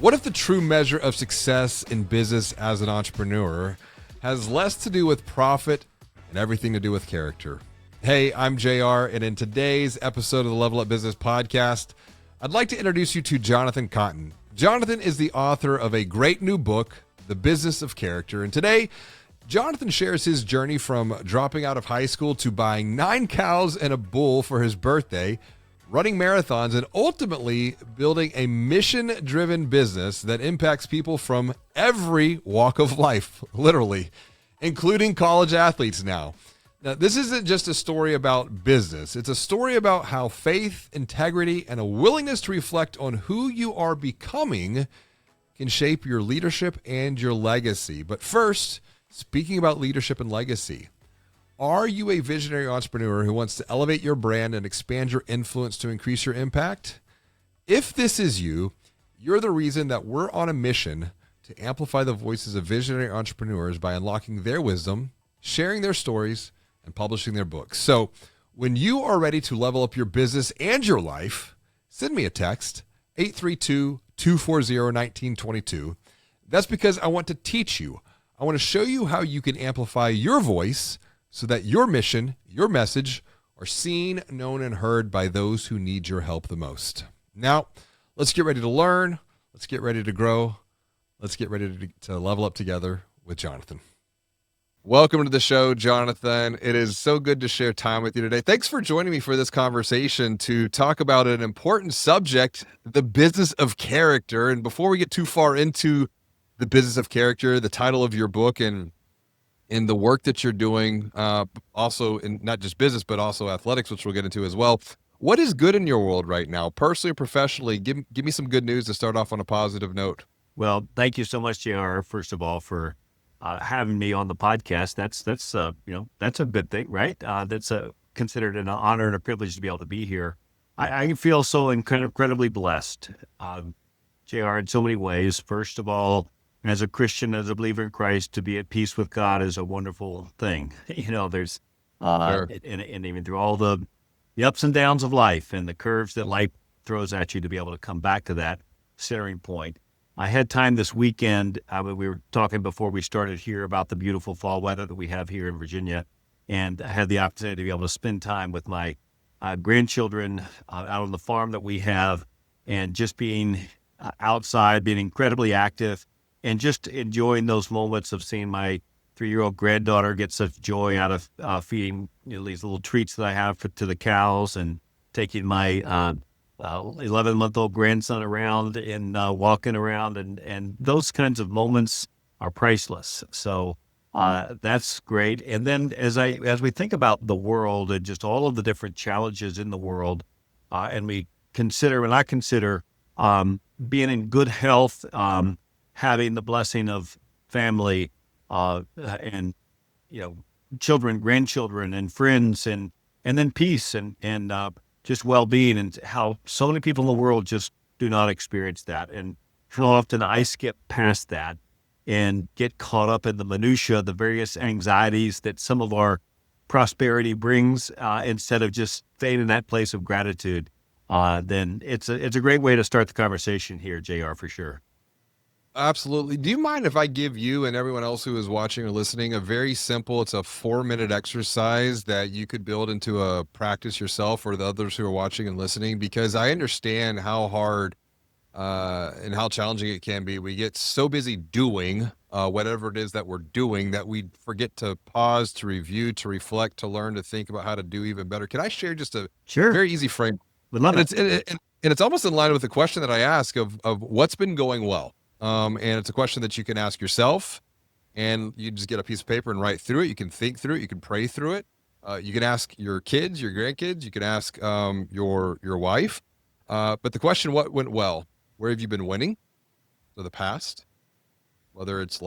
What if the true measure of success in business as an entrepreneur has less to do with profit and everything to do with character? Hey, I'm JR, and in today's episode of the Level Up Business Podcast, I'd like to introduce you to Jonathan Cotten. Jonathan is the author of a great new book, The Business of Character, and today, Jonathan shares his journey from dropping out of high school to buying 9 cows and a bull for his birthday, running marathons, and ultimately building a mission-driven business that impacts people from every walk of life, literally, including college athletes now. Now, this isn't just a story about business. It's a story about how faith, integrity, and a willingness to reflect on who you are becoming can shape your leadership and your legacy. But first, speaking about leadership and legacy, are you a visionary entrepreneur who wants to elevate your brand and expand your influence to increase your impact? If this is you, you're the reason that we're on a mission to amplify the voices of visionary entrepreneurs by unlocking their wisdom, sharing their stories, and publishing their books. So when you are ready to level up your business and your life, send me a text, 832-240-1922. That's because I want to teach you. I want to show you how you can amplify your voice so that your mission, your message, are seen, known, and heard by those who need your help the most. Now, let's get ready to learn. Let's get ready to grow. Let's get ready to level up together with Jonathan. Welcome to the show, Jonathan. It is so good to share time with you today. Thanks for joining me for this conversation to talk about an important subject, the business of character. And before we get too far into the business of character, the title of your book, and in the work that you're doing, also in not just business, but also athletics, which we'll get into as well. What is good in your world right now, personally or professionally? Give me some good news to start off on a positive note. Well, thank you so much, JR, first of all, for having me on the podcast. That's a good thing, right? That's considered an honor and a privilege to be able to be here. I feel so incredibly blessed, JR, in so many ways. First of all, as a Christian, as a believer in Christ, to be at peace with God is a wonderful thing. There's, Sure. and even through all the ups and downs of life and the curves that life throws at you, to be able to come back to that centering point. I had time this weekend. We were talking before we started here about the beautiful fall weather that we have here in Virginia, and I had the opportunity to be able to spend time with my grandchildren out on the farm that we have, and just being outside, being incredibly active, and just enjoying those moments of seeing my 3-year-old granddaughter get such joy out of feeding these little treats that I have to the cows, and taking my 11-month-old grandson around and walking around, and those kinds of moments are priceless. So that's great. And then as we think about the world and just all of the different challenges in the world, and I consider being in good health, having the blessing of family, and children, grandchildren, and friends, and then peace and just well-being, and how so many people in the world just do not experience that. And how often I skip past that and get caught up in the minutia, the various anxieties that some of our prosperity brings, instead of just staying in that place of gratitude. Then it's a great way to start the conversation here, JR, for sure. Absolutely. Do you mind if I give you and everyone else who is watching or listening it's a 4-minute exercise that you could build into a practice yourself or the others who are watching and listening? Because I understand how hard and how challenging it can be. We get so busy doing whatever it is that we're doing that we forget to pause, to review, to reflect, to learn, to think about how to do even better. Can I share just a very easy frame? Would love And it. it's almost in line with the question that I ask of what's been going well. And it's a question that you can ask yourself, and you just get a piece of paper and write through it. You can think through it. You can pray through it. You can ask your kids, your grandkids. You can ask your wife. But the question, what went well? Where have you been winning? So the past, whether it's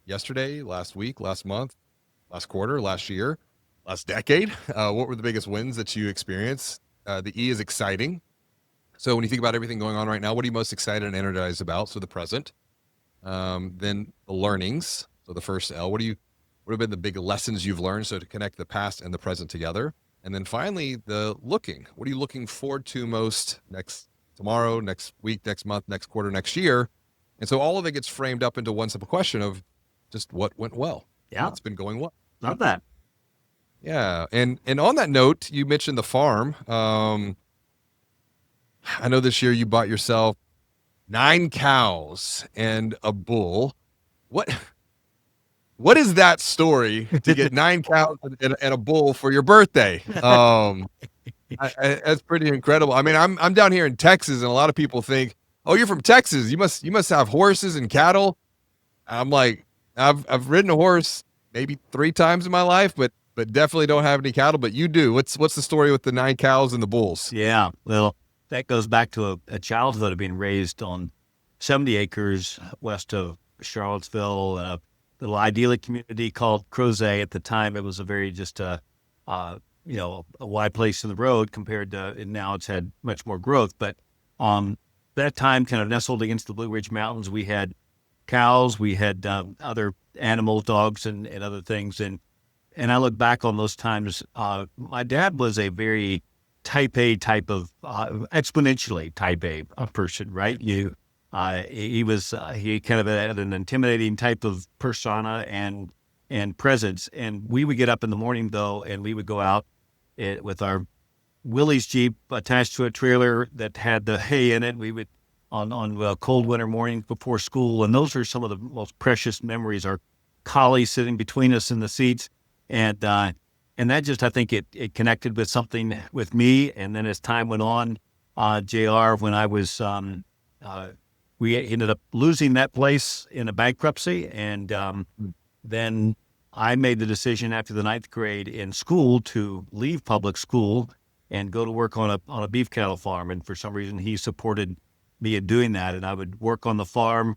yesterday, last week, last month, last quarter, last year, last decade. What were the biggest wins that you experienced? The E is exciting. So when you think about everything going on right now, what are you most excited and energized about? So the present. Then the learnings. So the first L. What have been the big lessons you've learned? So to connect the past and the present together. And then finally, the looking. What are you looking forward to most tomorrow, next week, next month, next quarter, next year? And so all of it gets framed up into one simple question of just what went well. Yeah. What's been going well. Love that. Yeah. And on that note, you mentioned the farm. I know this year you bought yourself 9 cows and a bull. What is that story to get 9 cows and a bull for your birthday? That's pretty incredible. I mean, I'm down here in Texas, and a lot of people think, "Oh, you're from Texas. You must have horses and cattle." I'm like, I've ridden a horse maybe 3 times in my life, but definitely don't have any cattle. But you do. What's the story with the 9 cows and the bulls? Yeah. Well, that goes back to a childhood of being raised on 70 acres west of Charlottesville, a little idyllic community called Crozet. At the time, it was a very just a wide place in the road compared to, and now it's had much more growth. But that time, kind of nestled against the Blue Ridge Mountains, we had cows, we had other animals, dogs, and other things. And I look back on those times. My dad was a very type A type of exponentially type A person, right? He kind of had an intimidating type of persona and presence. And we would get up in the morning though, and we would go out with our Willys Jeep attached to a trailer that had the hay in it. We would on cold winter mornings before school, and those are some of the most precious memories. Our collie sitting between us in the seats, and that just, I think it connected with something with me. And then as time went on, JR, when I was we ended up losing that place in a bankruptcy, and then I made the decision after the 9th grade in school to leave public school and go to work on a beef cattle farm. And for some reason, he supported me in doing that. And I would work on the farm,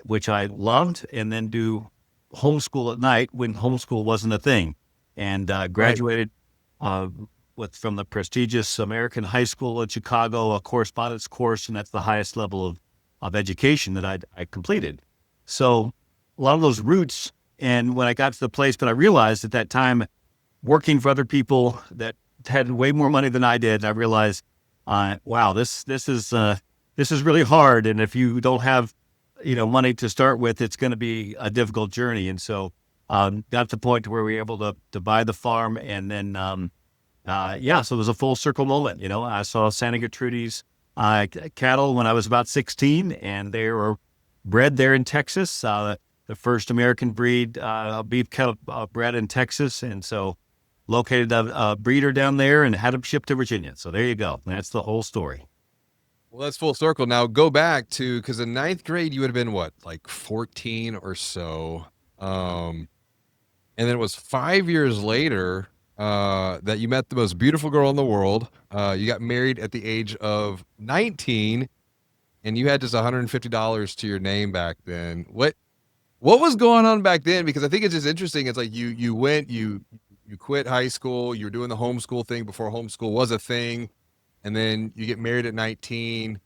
which I loved, and then do homeschool at night when homeschool wasn't a thing. And graduated from the prestigious American High School in Chicago, a correspondence course, and that's the highest level of education that I completed. So a lot of those roots. And when I got to the place, but I realized at that time, working for other people that had way more money than I did, I realized, wow, this is really hard. And if you don't have, money to start with, it's going to be a difficult journey. And so got to the point where we were able to buy the farm. And then, so it was a full circle moment. I saw Santa Gertrudis cattle when I was about 16, and they were bred there in Texas. The first American breed beef cattle bred in Texas. And so located a breeder down there and had them shipped to Virginia. So there you go. That's the whole story. Well, that's full circle. Now go back to, because in 9th grade, you would have been what, like 14 or so. And then it was 5 years later that you met the most beautiful girl in the world. You got married at the age of 19, and you had just $150 to your name back then. What was going on back then? Because I think it's just interesting. It's like you quit high school. You were doing the homeschool thing before homeschool was a thing. And then you get married at 19.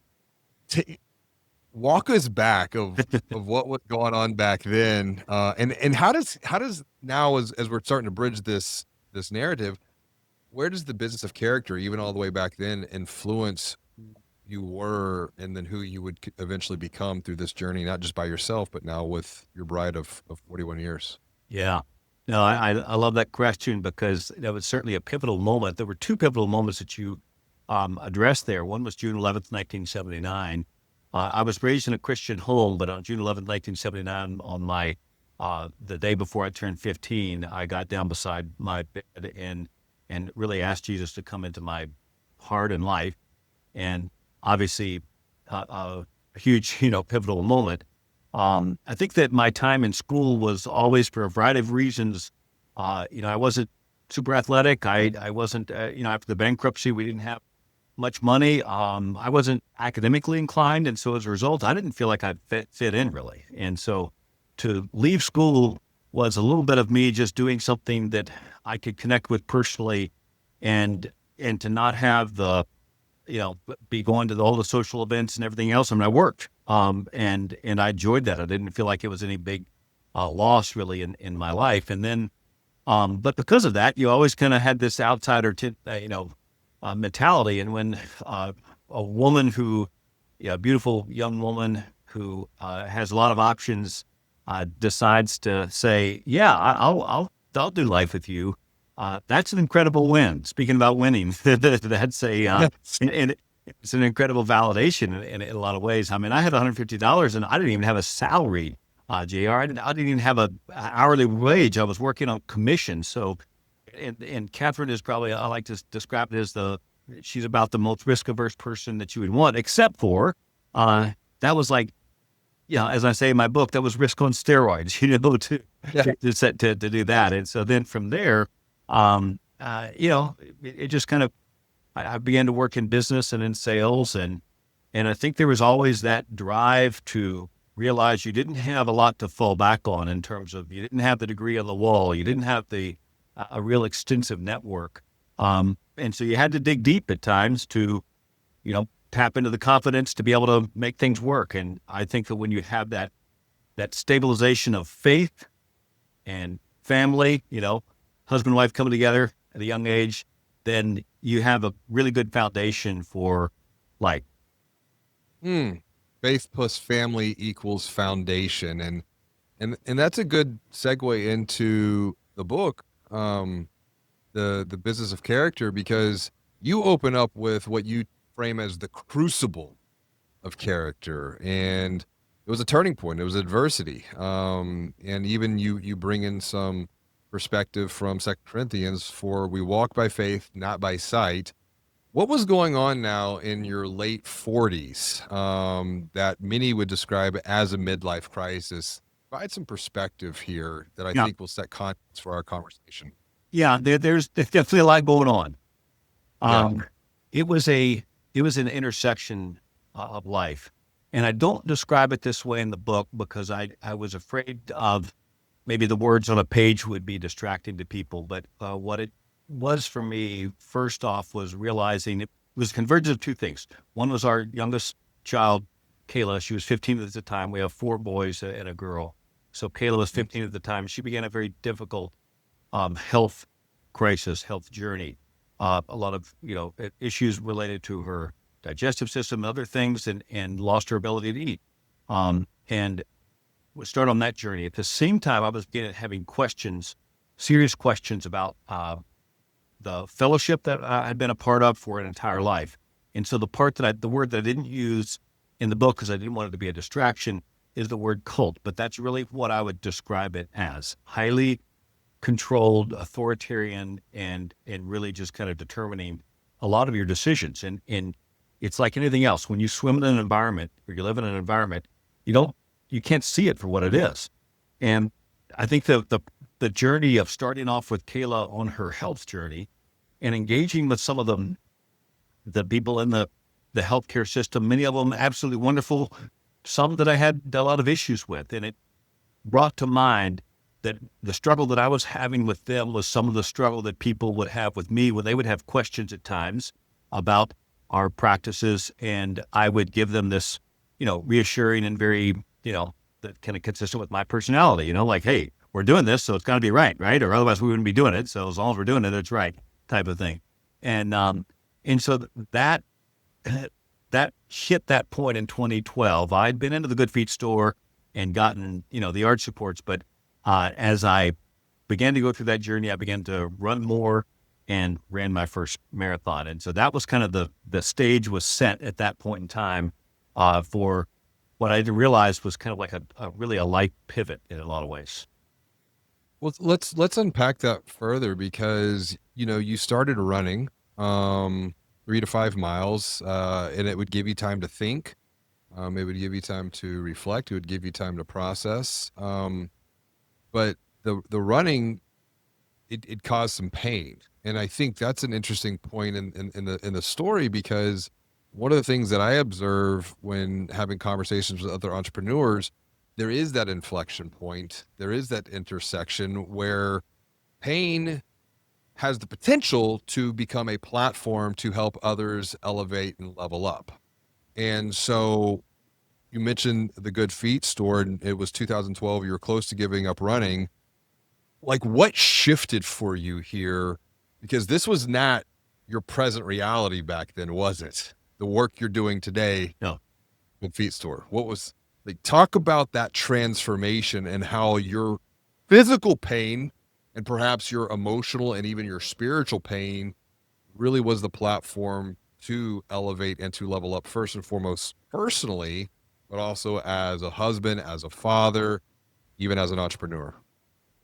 Walk us back of what was going on back then. And how does now, as we're starting to bridge this narrative, where does the business of character, even all the way back then, influence you were and then who you would eventually become through this journey, not just by yourself, but now with your bride of 41 years? Yeah. No, I love that question, because that was certainly a pivotal moment. There were 2 pivotal moments that you addressed there. One was June 11th, 1979. I was raised in a Christian home, but on June 11th, 1979, on the day before I turned 15, I got down beside my bed and really asked Jesus to come into my heart and life. And obviously, a huge, pivotal moment. I think that my time in school was always, for a variety of reasons, I wasn't super athletic. I wasn't, after the bankruptcy, we didn't have much money. I wasn't academically inclined. And so as a result, I didn't feel like I fit in really. And so to leave school was a little bit of me just doing something that I could connect with personally, and to not have the, be going to all the social events and everything else. I mean, I worked, and I enjoyed that. I didn't feel like it was any big loss really in my life. And then, but because of that, you always kind of had this outsider, mentality. And when a woman a beautiful young woman who has a lot of options decides to say, "Yeah, I'll do life with you." That's an incredible win. Speaking about winning, that's and it's an incredible validation in a lot of ways. I mean, I had $150 and I didn't even have a salary, JR. I didn't even have a hourly wage. I was working on commission. So, and Catherine is probably, I like to describe it as she's about the most risk averse person that you would want, except for, that was like, as I say in my book, that was risk on steroids, to do that. And so then from there, it just kind of, I began to work in business and in sales. And I think there was always that drive to realize you didn't have a lot to fall back on in terms of, you didn't have the degree on the wall. You didn't have a real extensive network. And so you had to dig deep at times to, tap into the confidence to be able to make things work. And I think that when you have that stabilization of faith and family, husband and wife coming together at a young age, then you have a really good foundation for life. Faith plus family equals foundation. And that's a good segue into the book, the business of character, because you open up with what you frame as the crucible of character, and it was a turning point. It was adversity, and even you bring in some perspective from 2 Corinthians, for we walk by faith, not by sight. What was going on now in your late 40s that many would describe as a midlife crisis? Provide some perspective here that I think will set context for our conversation. Yeah, there's definitely a lot going on. It was an intersection of life. And I don't describe it this way in the book because I was afraid of maybe the words on a page would be distracting to people. But what it was for me, first off, was realizing it was a convergence of two things. One was our youngest child, Kayla. She was 15 at the time. We have 4 boys and a girl. So Kayla was 15 at the time. She began a very difficult health crisis, health journey. A lot of, issues related to her digestive system, other things, and lost her ability to eat. And we started on that journey. At the same time, I was having serious questions about the fellowship that I had been a part of for an entire life. And so the word that I didn't use in the book because I didn't want it to be a distraction is the word cult, but that's really what I would describe it as: highly controlled, authoritarian, and really just kind of determining a lot of your decisions. And it's like anything else. When you swim in an environment or you live in an environment, you can't see it for what it is. And I think the journey of starting off with Kayla on her health journey and engaging with some of the people in the healthcare system, many of them absolutely wonderful, some that I had a lot of issues with. And it brought to mind that the struggle that I was having with them was some of the struggle that people would have with me when they would have questions at times about our practices. And I would give them this, reassuring and very, that kind of consistent with my personality, like, hey, we're doing this, so it's got to be right? Or otherwise we wouldn't be doing it. So as long as we're doing it, it's right, type of thing. And so that hit that point in 2012. I'd been into the Good Feet store and gotten, the arch supports, but as I began to go through that journey, I began to run more and ran my first marathon. And so that was kind of the stage was set at that point in time for what I realized was kind of like a life pivot in a lot of ways. Well, let's unpack that further, because, you started running 3 to 5 miles, and it would give you time to think. It would give you time to reflect. It would give you time to process. But the running, it caused some pain. And I think that's an interesting point in the story, because one of the things that I observe when having conversations with other entrepreneurs, there is that inflection point. There is that intersection where pain has the potential to become a platform to help others elevate and level up. And so you mentioned the Good Feet store, and it was 2012. You were close to giving up running. Like, what shifted for you here? Because this was not your present reality back then, was it? The work you're doing today, No. Good Feet store. What was Like, talk about that transformation and how your physical pain and perhaps your emotional and even your spiritual pain really was the platform to elevate and to level up first and foremost personally, but also as a husband, as a father, even as an entrepreneur.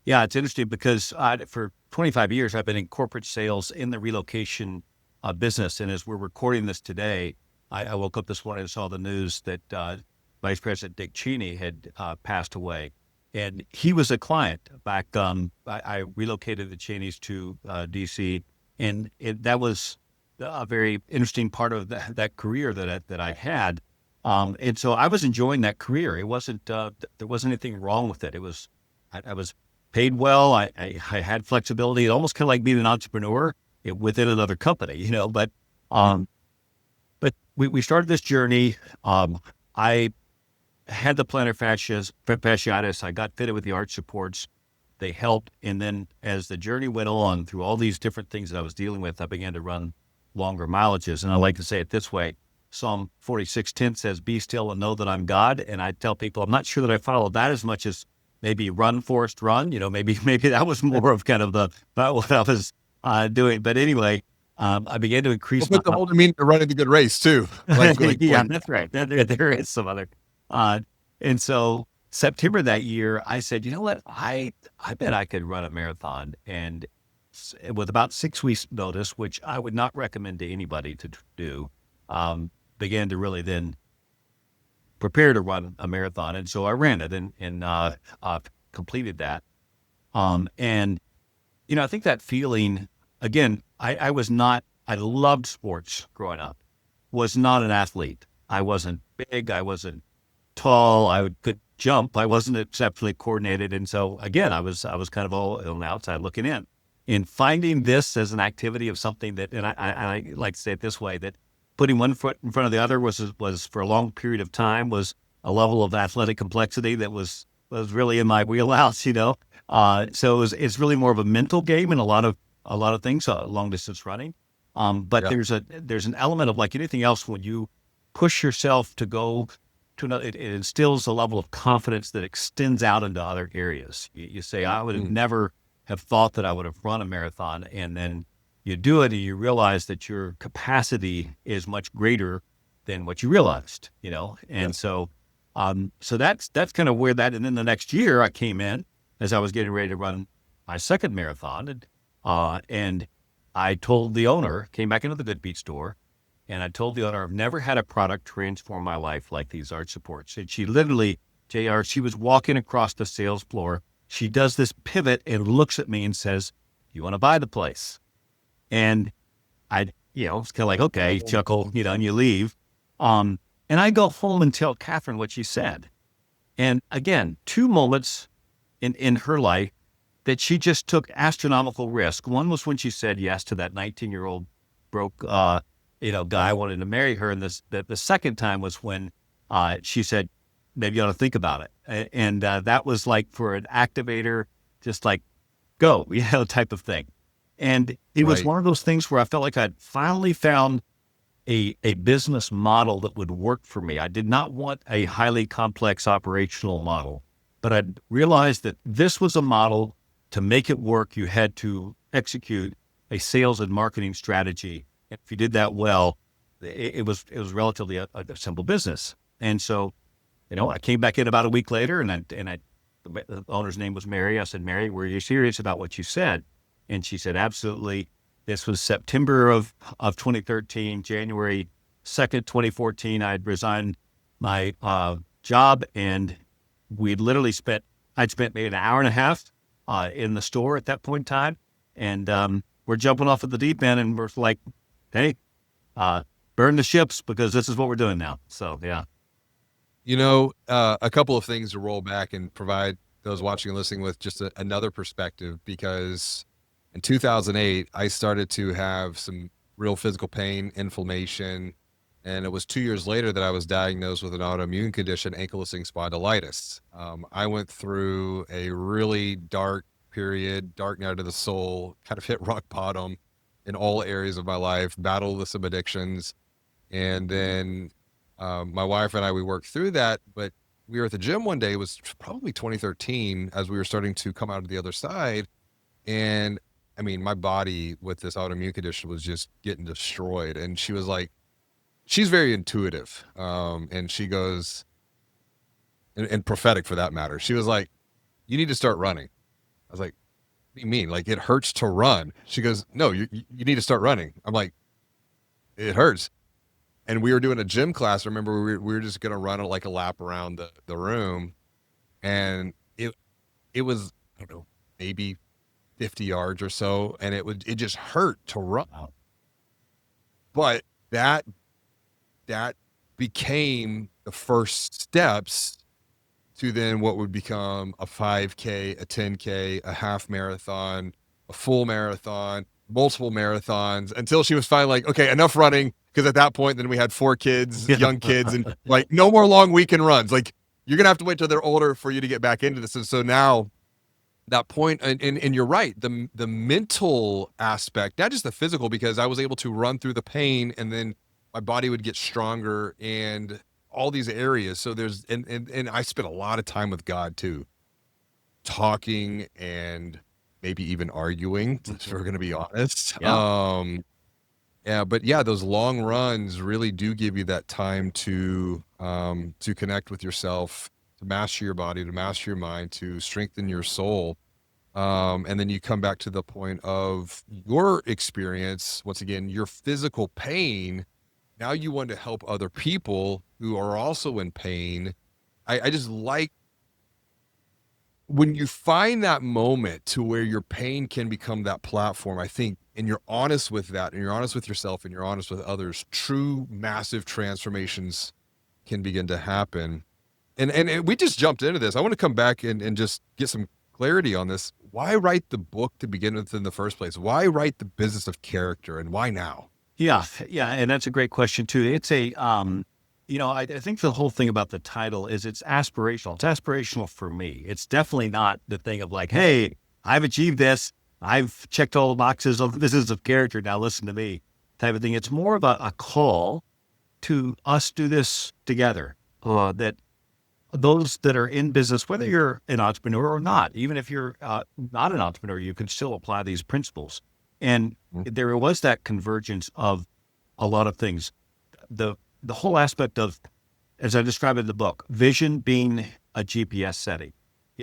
Yeah, it's interesting because for 25 years, I've been in corporate sales in the relocation business. And as we're recording this today, I woke up this morning and saw the news that Vice President Dick Cheney had passed away. And he was a client back. I relocated the Cheneys to D.C., and that was a very interesting part of that career that I had. And so I was enjoying that career. It wasn't there wasn't anything wrong with it. It was I was paid well. I had flexibility. It almost kind of like being an entrepreneur within another company, um, but we started this journey. I had the plantar fasciitis. I got fitted with the arch supports. They helped. And then as the journey went on through all these different things that I was dealing with, I began to run longer mileages. And I like to say it this way. Psalm 46:10 says, "Be still and know that I'm God." And I tell people, I'm not sure that I follow that as much as maybe run, Forrest, run. Maybe that was more of kind of what I was doing. But anyway, I began to Well, increase my. but the whole mean to running the good race too. Yeah, that's right. There is some other. Uh, and so September that year, I said, you know what? I bet I could run a marathon. And with about 6 weeks notice, which I would not recommend to anybody to do, began to really then prepare to run a marathon. And so I ran it and completed that. And, I think that feeling, again, I loved sports growing up, was not an athlete. I wasn't big. I wasn't tall. Could jump. I wasn't exceptionally coordinated. And so again, I was kind of all on the outside looking in. In finding this as an activity of something that, and I like to say it this way, that putting one foot in front of the other was for a long period of time was a level of athletic complexity that was really in my wheelhouse. So it's really more of a mental game in a lot of things, long distance running. But Yeah. there's an element of, like anything else, when you push yourself to go to another, it instills a level of confidence that extends out into other areas. You say, I would have never have thought that I would have run a marathon, and then you do it and you realize that your capacity is much greater than what you realized, And so that's kind of where that, and then the next year I came in as I was getting ready to run my second marathon, and I told the owner, came back into the Good Beat store, and I told the owner, I've never had a product transform my life like these arch supports. And she literally, JR, she was walking across the sales floor. She does this pivot and looks at me and says, "You want to buy the place?" And it's kind of like, okay, chuckle, and you leave. And I go home and tell Catherine what she said. And again, two moments in her life that she just took astronomical risk. One was when she said yes to that 19-year-old broke, guy wanted to marry her. And the second time was when she said, maybe you ought to think about it. And that was like for an activator, just like, go, type of thing. And it was one of those things where I felt like I'd finally found a business model that would work for me. I did not want a highly complex operational model, but I realized that this was a model. To make it work, you had to execute a sales and marketing strategy. And if you did that well, it was relatively a simple business. And so, I came back in about a week later, and the owner's name was Mary. I said, "Mary, were you serious about what you said?" And she said, "Absolutely." This was September of 2013, January 2nd, 2014. I had resigned my job, and I'd spent maybe an hour and a half in the store at that point in time. And we're jumping off at the deep end, and we're like, hey, burn the ships, because this is what we're doing now. So, yeah. A couple of things to roll back and provide those watching and listening with just another perspective, because in 2008, I started to have some real physical pain, inflammation, and it was 2 years later that I was diagnosed with an autoimmune condition, ankylosing spondylitis. I went through a really dark period, dark night of the soul, kind of hit rock bottom in all areas of my life, battled with some addictions. And then my wife and I, we worked through that. But we were at the gym one day. It was probably 2013 as we were starting to come out of the other side. And I mean, my body with this autoimmune condition was just getting destroyed. And she was like, she's very intuitive. And she goes, and prophetic for that matter. She was like, you need to start running. I was like, what do you mean? Like, it hurts to run. She goes, no, you need to start running. I'm like, it hurts. And we were doing a gym class. I remember we were just going to run like a lap around the room. And it was, I don't know, maybe 50 yards or so. And it just hurt to run. But that became the first steps to then what would become a 5K, a 10K, a half marathon, a full marathon, multiple marathons, until she was finally like, okay, enough running. Because at that point, then we had 4 kids, young kids, and like, no more long weekend runs. Like, you're going to have to wait till they're older for you to get back into this. And so now that point, and you're right, the mental aspect, not just the physical, because I was able to run through the pain and then my body would get stronger and all these areas. So there's, and I spent a lot of time with God too, talking and maybe even arguing, if we're going to be honest. Yeah. Yeah, but yeah, those long runs really do give you that time to connect with yourself, to master your body, to master your mind, to strengthen your soul. And then you come back to the point of your experience, once again, your physical pain. Now you want to help other people who are also in pain. I just like when you find that moment to where your pain can become that platform, I think, and you're honest with that, and you're honest with yourself, and you're honest with others, true massive transformations can begin to happen. And we just jumped into this. I want to come back and just get some clarity on this. Why write the book to begin with in the first place? Why write the business of character, and why now? Yeah. And that's a great question too. It's a, I think the whole thing about the title is it's aspirational. It's aspirational for me. It's definitely not the thing of like, hey, I've achieved this. I've checked all the boxes of business of character. Now listen to me type of thing. It's more of a call to us do this together. That those that are in business, whether you're an entrepreneur or not, even if you're not an entrepreneur, you can still apply these principles. And there was that convergence of a lot of things. The whole aspect of, as I describe in the book, vision being a GPS setting.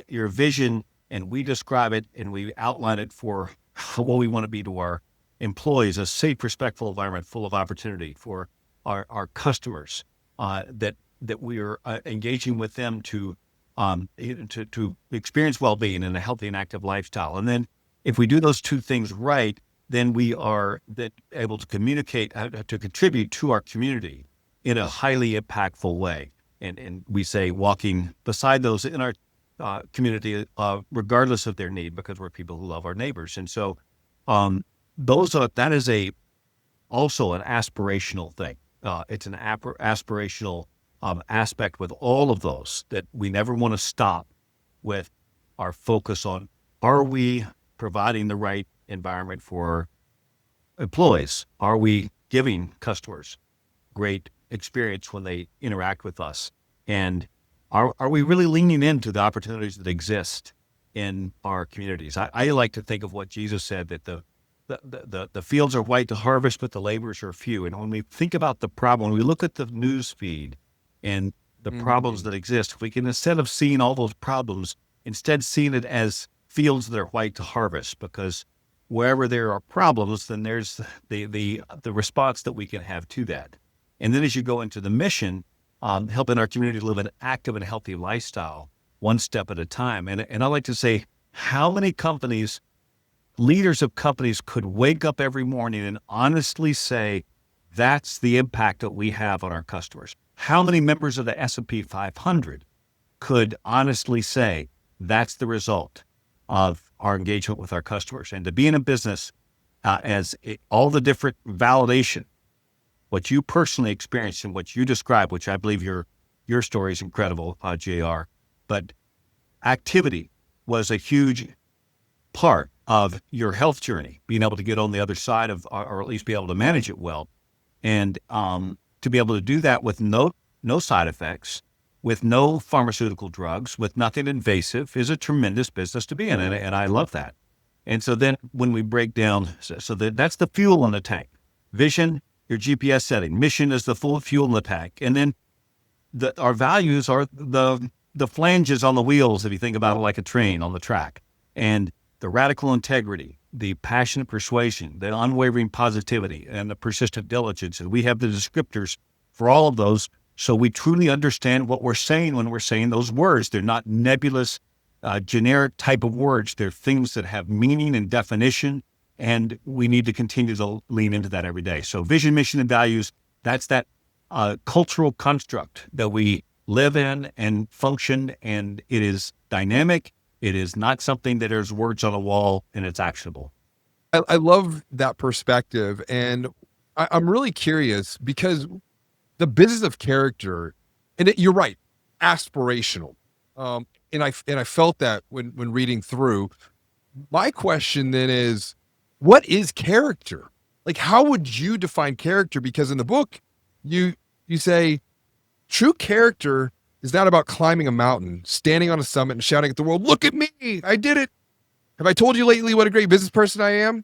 Your vision, and we describe it and we outline it for what we want to be to our employees, a safe, respectful environment full of opportunity for our customers, that we are engaging with them to experience well-being and a healthy and active lifestyle. And then if we do those two things right, then we are able to communicate, to contribute to our community in a highly impactful way. And we say walking beside those in our community, regardless of their need, because we're people who love our neighbors. And so that is also an aspirational thing. It's an aspirational aspect with all of those, that we never want to stop with our focus on, are we providing the right environment for employees? Are we giving customers great experience when they interact with us? And are we really leaning into the opportunities that exist in our communities? I like to think of what Jesus said, that the fields are white to harvest, but the laborers are few. And when we think about the problem, when we look at the news feed and the problems that exist, if we can, instead of seeing all those problems, instead seeing it as fields that are white to harvest, because wherever there are problems, then there's the response that we can have to that. And then as you go into the mission, helping our community live an active and healthy lifestyle, one step at a time. And I like to say, how many companies, leaders of companies, could wake up every morning and honestly say, that's the impact that we have on our customers? How many members of the S&P 500 could honestly say, that's the result of our engagement with our customers? And to be in a business, all the different validation, what you personally experienced and what you describe, which I believe your story is incredible, JR, but activity was a huge part of your health journey, being able to get on the other side of, or at least be able to manage it well. And to be able to do that with no side effects, with no pharmaceutical drugs, with nothing invasive, is a tremendous business to be in. And I love that. And so then when we break down, that's the fuel in the tank. Vision, your GPS setting. Mission is the full fuel in the tank. And then our values are the flanges on the wheels, if you think about it like a train on the track. And the radical integrity, the passionate persuasion, the unwavering positivity, and the persistent diligence. And we have the descriptors for all of those, so we truly understand what we're saying when we're saying those words. They're not nebulous, generic type of words. They're things that have meaning and definition, and we need to continue to lean into that every day. So vision, mission, and values, that's that cultural construct that we live in and function, and it is dynamic. It is not something that there's words on a wall and it's actionable. I love that perspective. And I'm really curious because the business of character, and you're right, aspirational. And I felt that when reading through. My question then is, what is character? Like, how would you define character? Because in the book, you say true character is not about climbing a mountain, standing on a summit and shouting at the world, "Look at me, I did it. Have I told you lately what a great business person I am?"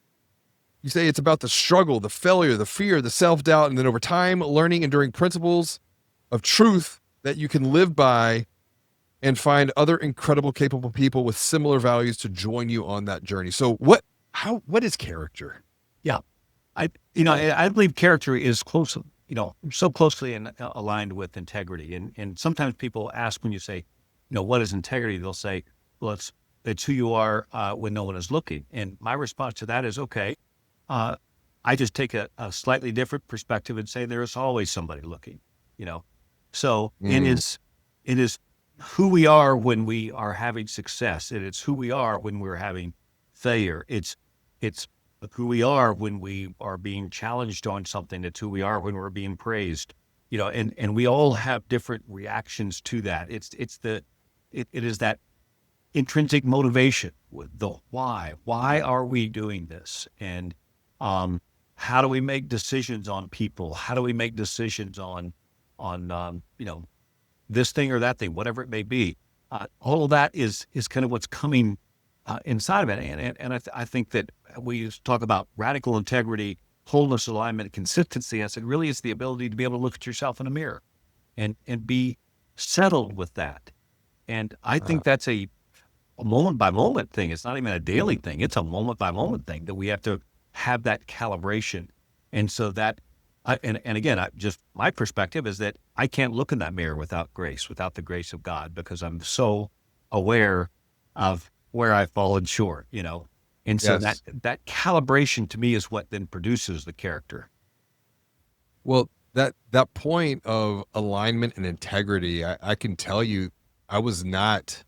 You say it's about the struggle, the failure, the fear, the self-doubt, and then over time, learning enduring principles of truth that you can live by and find other incredible, capable people with similar values to join you on that journey. So what is character? Yeah. I believe character is close, so closely aligned with integrity. And sometimes people ask when you say, what is integrity? They'll say, well, it's who you are when no one is looking. And my response to that is, okay, I just take a slightly different perspective and say there is always somebody looking, So it is who we are when we are having success. It's who we are when we're having failure. It's who we are when we are being challenged on something. It's who we are when we're being praised. And we all have different reactions to that. It is that intrinsic motivation with the why. Why are we doing this? And how do we make decisions on people? How do we make decisions on this thing or that thing, whatever it may be? All of that is kind of what's coming inside of it. And I think that we talk about radical integrity, wholeness, alignment, consistency. I said, really, it's the ability to be able to look at yourself in a mirror and be settled with that. And I think that's a moment by moment thing. It's not even a daily thing. It's a moment by moment thing that we have to have that calibration. And so that, and again, just my perspective is that I can't look in that mirror without grace, without the grace of God, because I'm so aware of where I've fallen short, And so Yes. that calibration to me is what then produces the character. Well, that point of alignment and integrity, I can tell you, I was not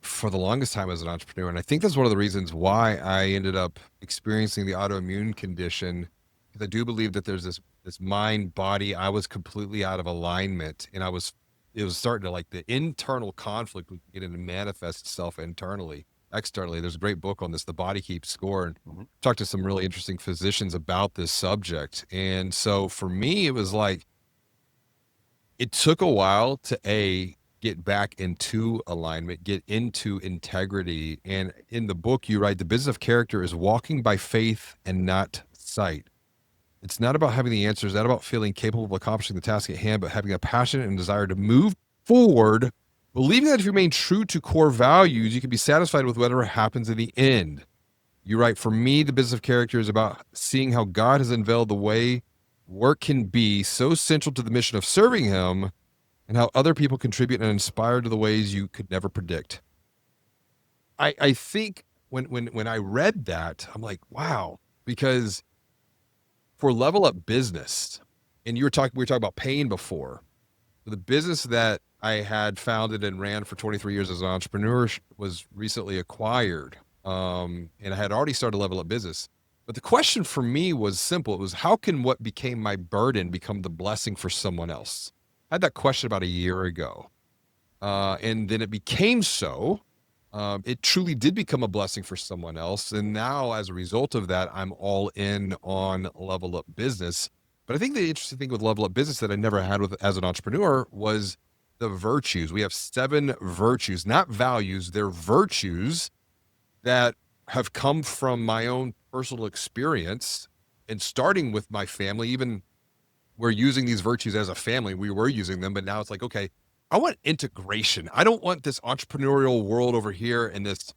for the longest time as an entrepreneur. And I think that's one of the reasons why I ended up experiencing the autoimmune condition. Because I do believe that there's this mind body. I was completely out of alignment, and it was starting to, like, the internal conflict would get to manifest itself externally. There's a great book on this, The Body Keeps Score, and talked to some really interesting physicians about this subject. And so for me, it was like, it took a while to get back into alignment, get into integrity. And in the book, you write, the business of character is walking by faith and not sight. It's not about having the answers, not about feeling capable of accomplishing the task at hand, but having a passion and desire to move forward, believing that if you remain true to core values, you can be satisfied with whatever happens in the end. You write, for me, the business of character is about seeing how God has unveiled the way work can be so central to the mission of serving him, and how other people contribute and inspire to the ways you could never predict. I think when I read that, I'm like, wow, because for Level Up Business, and we were talking about pain before, the business that I had founded and ran for 23 years as an entrepreneur was recently acquired. And I had already started Level Up Business. But the question for me was simple. It was, how can what became my burden become the blessing for someone else? I had that question about a year ago. And then it became so. It truly did become a blessing for someone else. And now, as a result of that, I'm all in on Level Up Business. But I think the interesting thing with Level Up Business that I never had as an entrepreneur was the virtues. We have 7 virtues, not values, they're virtues that have come from my own personal experience and starting with my family. Even we're using these virtues as a family. We were using them, but now it's like, okay, I want integration. I don't want this entrepreneurial world over here and this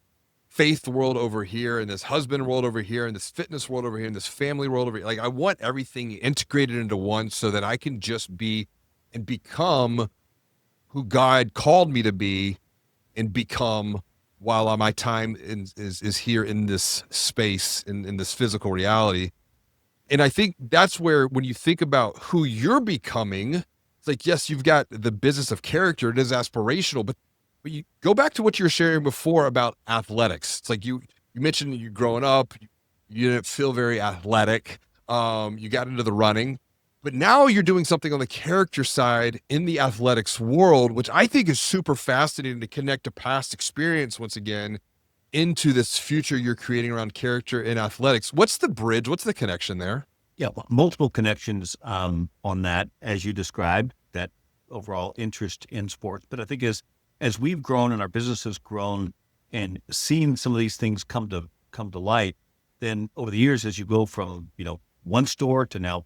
faith world over here and this husband world over here and this fitness world over here and this family world over here. Like, I want everything integrated into one so that I can just be and become who God called me to be and become while my time is here in this space, in this physical reality. And I think that's where, when you think about who you're becoming, it's like, yes, you've got the business of character. It is aspirational, but you go back to what you were sharing before about athletics. It's like you mentioned you growing up, you didn't feel very athletic. You got into the running, but now you're doing something on the character side in the athletics world, which I think is super fascinating to connect a past experience once again into this future you're creating around character in athletics. What's the bridge? What's the connection there? Yeah, well, multiple connections on that, as you described, that overall interest in sports. But I think as we've grown and our business has grown and seen some of these things come to light, then over the years, as you go from, one store to now,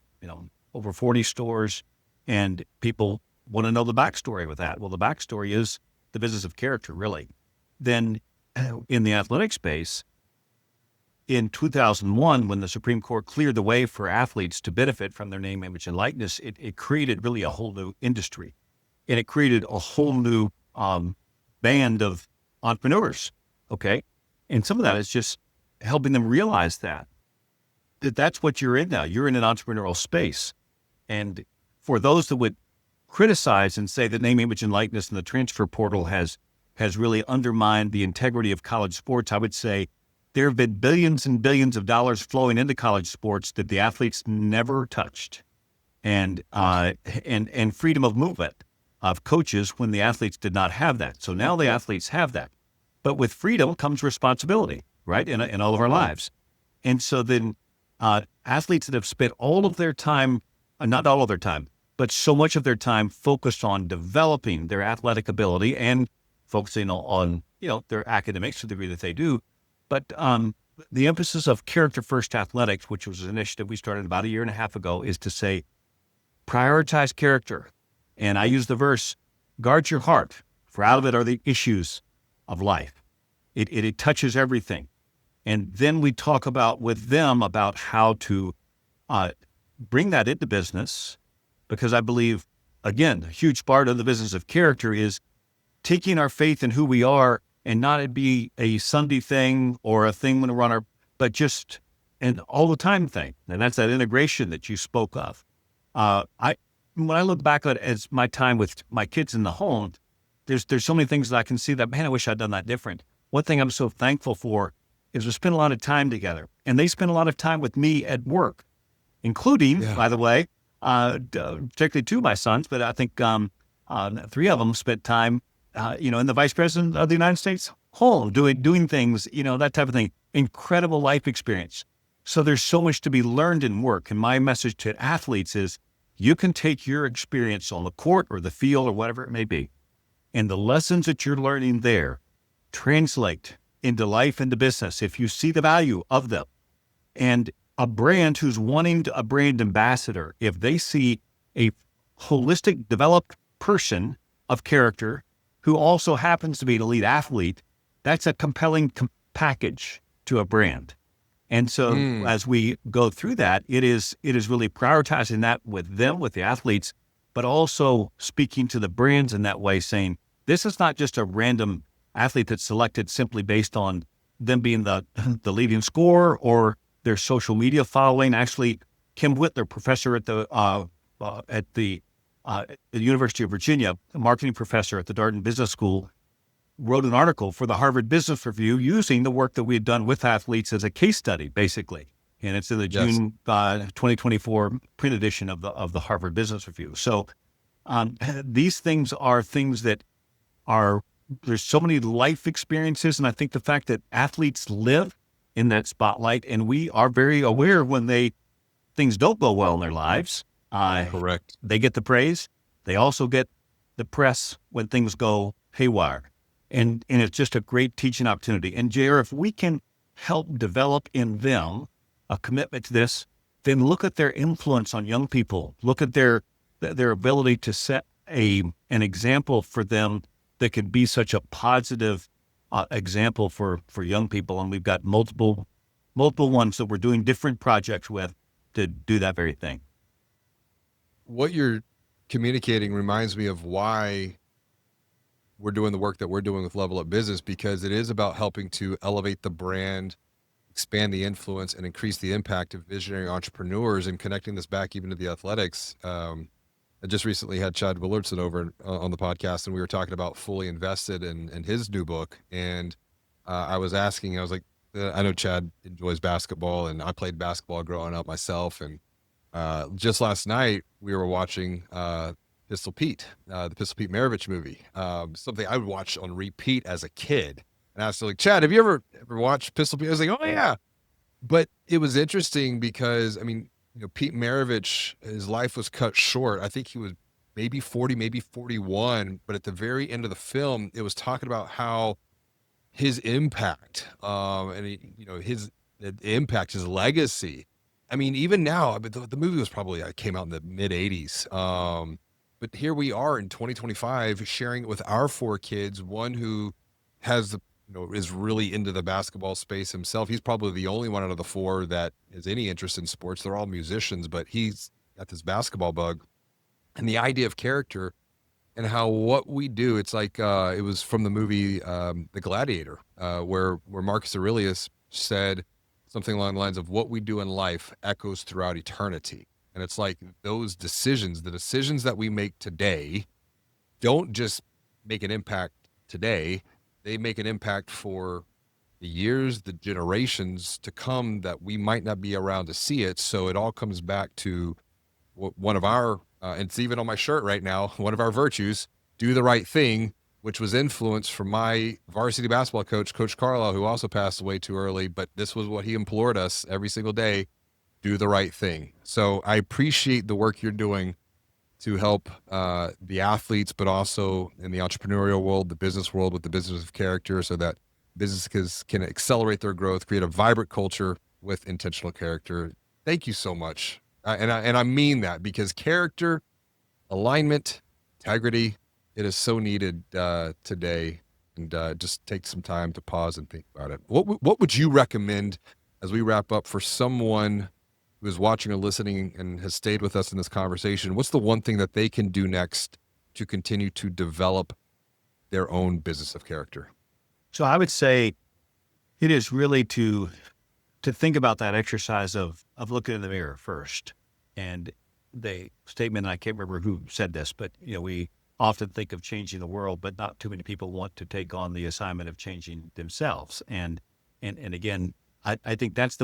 over 40 stores, and people want to know the backstory with that. Well, the backstory is the business of character, really. Then in the athletic space, in 2001, when the Supreme Court cleared the way for athletes to benefit from their name, image, and likeness, it created really a whole new industry. And it created a whole new band of entrepreneurs, okay? And some of that is just helping them realize that's what you're in now. You're in an entrepreneurial space. And for those that would criticize and say that name, image, and likeness in the transfer portal has really undermined the integrity of college sports, I would say there have been billions and billions of dollars flowing into college sports that the athletes never touched. And freedom of movement of coaches when the athletes did not have that. So now the athletes have that. But with freedom comes responsibility, right, in all of our lives. And so then athletes that have spent all of their time, not all of their time, but so much of their time focused on developing their athletic ability and focusing on their academics to the degree that they do. But the emphasis of Character First Athletics, which was an initiative we started about 1.5 years ago, is to say, prioritize character. And I use the verse, guard your heart, for out of it are the issues of life. It touches everything. And then we talk with them about how to bring that into business, because I believe, again, a huge part of the business of character is taking our faith in who we are and not it be a Sunday thing or a thing when we run but just an all the time thing. And that's that integration that you spoke of. When I look back at it as my time with my kids in the home, there's so many things that I can see that, man, I wish I'd done that different. One thing I'm so thankful for is we spend a lot of time together, and they spend a lot of time with me at work, including, by the way, particularly 2 of my sons, but I think 3 of them spent time, in the Vice President of the United States home, doing things, that type of thing. Incredible life experience. So there's so much to be learned in work. And my message to athletes is you can take your experience on the court or the field or whatever it may be, and the lessons that you're learning there translate into life, into business, if you see the value of them. And a brand who's wanting a brand ambassador, if they see a holistic, developed person of character who also happens to be an elite athlete, that's a compelling package to a brand. And so as we go through that, it is really prioritizing that with them, with the athletes, but also speaking to the brands in that way, saying, this is not just a random athlete that's selected simply based on them being the leading scorer or their social media following. Actually, Kim Whitler, professor at the University of Virginia, a marketing professor at the Darden Business School, wrote an article for the Harvard Business Review using the work that we had done with athletes as a case study, basically. And it's in the June 2024 print edition of the Harvard Business Review. So these things are things that there's so many life experiences. And I think the fact that athletes live in that spotlight, and we are very aware when things don't go well in their lives. Correct. They get the praise. They also get the press when things go haywire. And it's just a great teaching opportunity. And JR, if we can help develop in them a commitment to this, then look at their influence on young people. Look at their ability to set an example for them that could be such a positive example for young people. And we've got multiple ones that we're doing different projects with to do that very thing. What you're communicating reminds me of why we're doing the work that we're doing with Level Up Business, because it is about helping to elevate the brand, expand the influence, and increase the impact of visionary entrepreneurs, and connecting this back even to the athletics. I just recently had Chad Willardson over on the podcast, and we were talking about Fully Invested and his new book. And I was like, I know Chad enjoys basketball, and I played basketball growing up myself. And just last night we were watching Pistol Pete, the Pistol Pete Maravich movie, something I would watch on repeat as a kid. And I was like, Chad, have you ever watched Pistol Pete? I was like, oh yeah. But it was interesting because, I mean, Pete Maravich, his life was cut short. I think he was maybe 40, maybe 41. But at the very end of the film, it was talking about how his impact, his impact, his legacy. I mean, even now, the movie was probably, came out in the mid 80s. But here we are in 2025 sharing it with our 4 kids, one who has is really into the basketball space himself. He's probably the only one out of the 4 that has any interest in sports. They're all musicians, but he's got this basketball bug. And the idea of character and how what we do, it's like, it was from the movie The Gladiator, where Marcus Aurelius said something along the lines of, what we do in life echoes throughout eternity. And it's like those decisions, the decisions that we make today don't just make an impact today, they make an impact for the years, the generations to come that we might not be around to see it. So it all comes back to one of our, and it's even on my shirt right now, one of our virtues, do the right thing, which was influenced from my varsity basketball coach, Coach Carlisle, who also passed away too early. But this was what he implored us every single day: do the right thing. So I appreciate the work you're doing to help the athletes, but also in the entrepreneurial world, the business world, with the business of character, so that businesses can accelerate their growth, create a vibrant culture with intentional character. Thank you so much. And I mean that, because character, alignment, integrity, it is so needed today. And just take some time to pause and think about it. What would you recommend as we wrap up for someone who is watching or listening and has stayed with us in this conversation? What's the one thing that they can do next to continue to develop their own business of character? So I would say it is really to think about that exercise of looking in the mirror first. And the statement, I can't remember who said this, but we often think of changing the world, but not too many people want to take on the assignment of changing themselves. And again, I think that's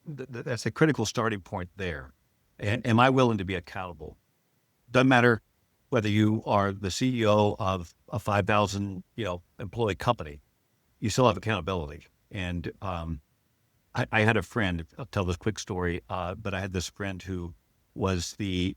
that's a critical starting point there. And am I willing to be accountable? Doesn't matter whether you are the CEO of a 5,000 employee company, you still have accountability. And I had a friend, I'll tell this quick story, but I had this friend who was a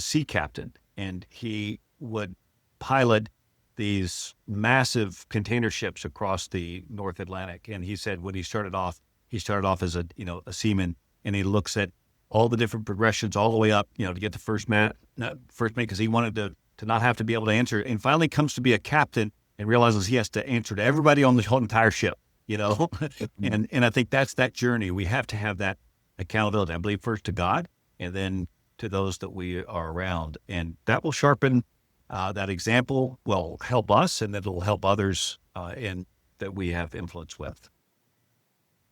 sea captain, and he would pilot these massive container ships across the North Atlantic. And he said when he started off as a seaman, and he looks at all the different progressions all the way up, to get the first mate, because he wanted to not have to be able to answer, and finally comes to be a captain and realizes he has to answer to everybody on the whole entire ship, and I think that's that journey. We have to have that accountability. I believe first to God, and then to those that we are around, and that will sharpen that example, will help us, and that will help others that we have influence with.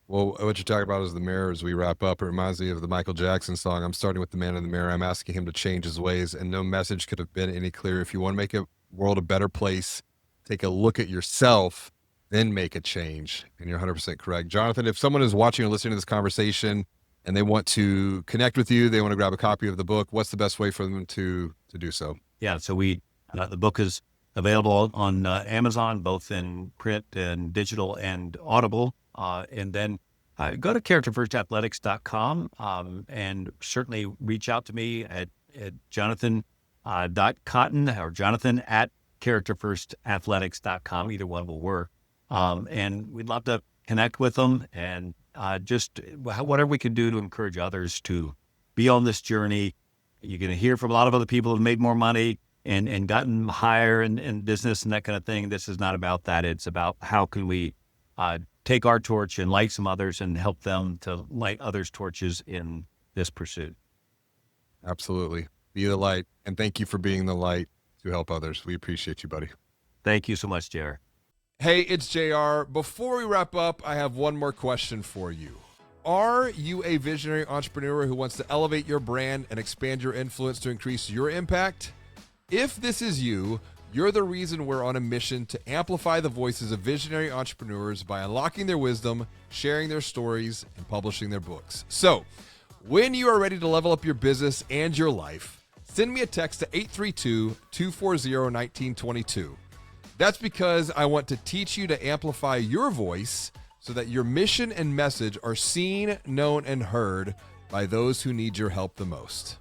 Well, what you're talking about is the mirror. As we wrap up, it reminds me of the Michael Jackson song, I'm starting with the man in the mirror. I'm asking him to change his ways, and no message could have been any clearer. If you want to make a world a better place, take a look at yourself, then make a change. And you're 100% correct. Jonathan, if someone is watching or listening to this conversation and they want to connect with you, they want to grab a copy of the book, what's the best way for them to do so? Yeah, so the book is available on Amazon, both in print and digital and Audible. And then go to characterfirstathletics.com and certainly reach out to me at Jonathan Cotton or Jonathan at characterfirstathletics.com. Either one will work. And we'd love to connect with them and just whatever we can do to encourage others to be on this journey. You're going to hear from a lot of other people who've made more money and gotten higher in business and that kind of thing. This is not about that. It's about how can we take our torch and light some others and help them to light others' torches in this pursuit. Absolutely. Be the light. And thank you for being the light to help others. We appreciate you, buddy. Thank you so much, JR. Hey, it's JR. Before we wrap up, I have one more question for you. Are you a visionary entrepreneur who wants to elevate your brand and expand your influence to increase your impact? If this is you, you're the reason we're on a mission to amplify the voices of visionary entrepreneurs by unlocking their wisdom, sharing their stories, and publishing their books. So, when you are ready to level up your business and your life, send me a text to 832-240-1922. That's because I want to teach you to amplify your voice so that your mission and message are seen, known, and heard by those who need your help the most.